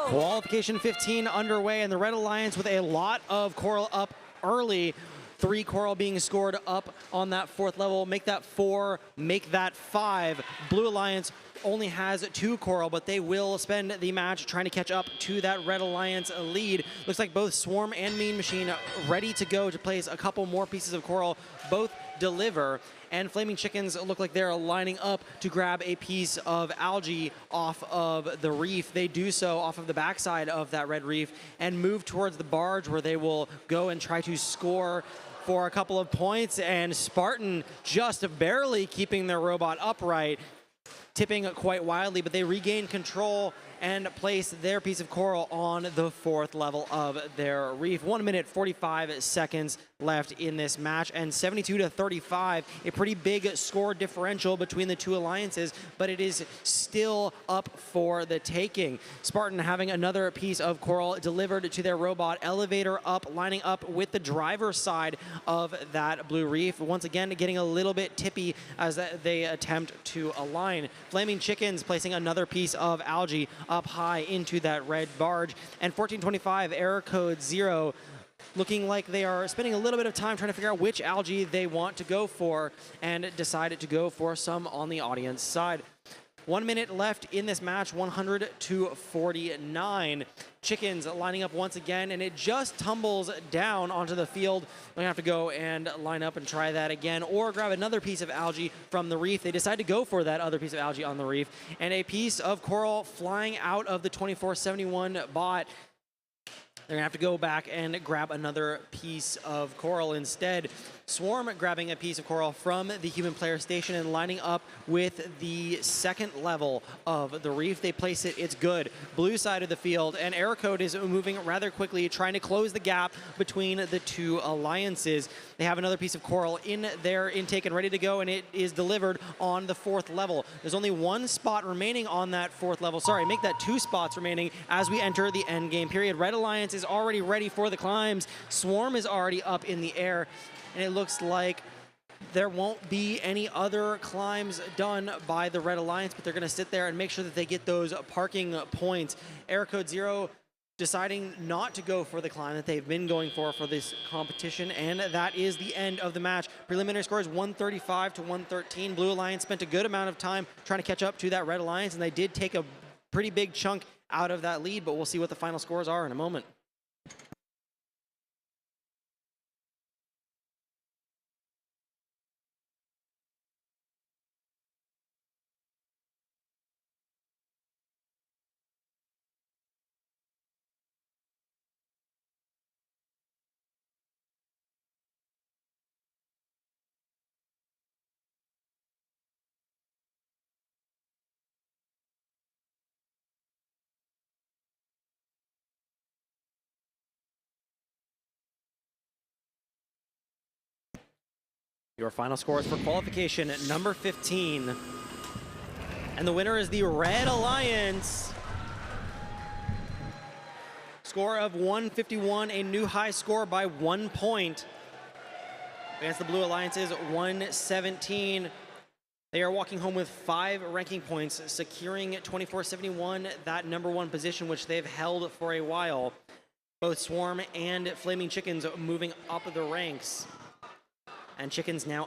Qualification 15 underway, and the Red Alliance with a lot of coral up early. 3 coral being scored up on that 4th level. Make that 4, make that 5. Blue Alliance only has 2 coral, but they will spend the match trying to catch up to that Red Alliance lead. Looks like both Swarm and Mean Machine ready to go to place a couple more pieces of coral. Both deliver, and Flaming Chickens look like they're lining up to grab a piece of algae off of the reef. They do so off of the backside of that red reef and move towards the barge, where they will go and try to score for a couple of points, and Spartan just barely keeping their robot upright, tipping quite wildly, but they regain control and place their piece of coral on the 4th level of their reef. 1 minute 45 seconds left in this match, and 72-35, a pretty big score differential between the 2 alliances, but it is still up for the taking. Spartan having another piece of coral delivered to their robot, elevator up, lining up with the driver's side of that blue reef. Once again, getting a little bit tippy as they attempt to align. Flaming Chickens placing another piece of algae up high into that red barge, and 1425 error code 0 looking like they are spending a little bit of time trying to figure out which algae they want to go for, and decided to go for some on the audience side. 1 minute left in this match, 100-49. Chickens lining up once again, and it just tumbles down onto the field. They're gonna have to go and line up and try that again, or grab another piece of algae from the reef. They decide to go for that other piece of algae on the reef, and a piece of coral flying out of the 2471 bot. They're gonna have to go back and grab another piece of coral instead. Swarm grabbing a piece of coral from the human player station and lining up with the 2nd level of the reef. They place it, it's good. Blue side of the field, and Error Code is moving rather quickly, trying to close the gap between the 2 alliances. They have another piece of coral in their intake and ready to go, and it is delivered on the 4th level. There's only 1 spot remaining on that 4th level. Sorry, make that 2 spots remaining as we enter the end game period. Red Alliance is already ready for the climbs. Swarm is already up in the air, and it looks like there won't be any other climbs done by the Red Alliance, but they're going to sit there and make sure that they get those parking points. Error Code 0 deciding not to go for the climb that they've been going for this competition, and that is the end of the match. Preliminary score is 135-113. Blue Alliance spent a good amount of time trying to catch up to that Red Alliance, and they did take a pretty big chunk out of that lead, but we'll see what the final scores are in a moment. Your final scores for qualification at number 15. And the winner is the Red Alliance. Score of 151, a new high score by 1 point. Against the Blue Alliance's 117. They are walking home with 5 ranking points, securing 2471, that number 1 position, which they've held for a while. Both Swarm and Flaming Chickens moving up the ranks. And Chickens now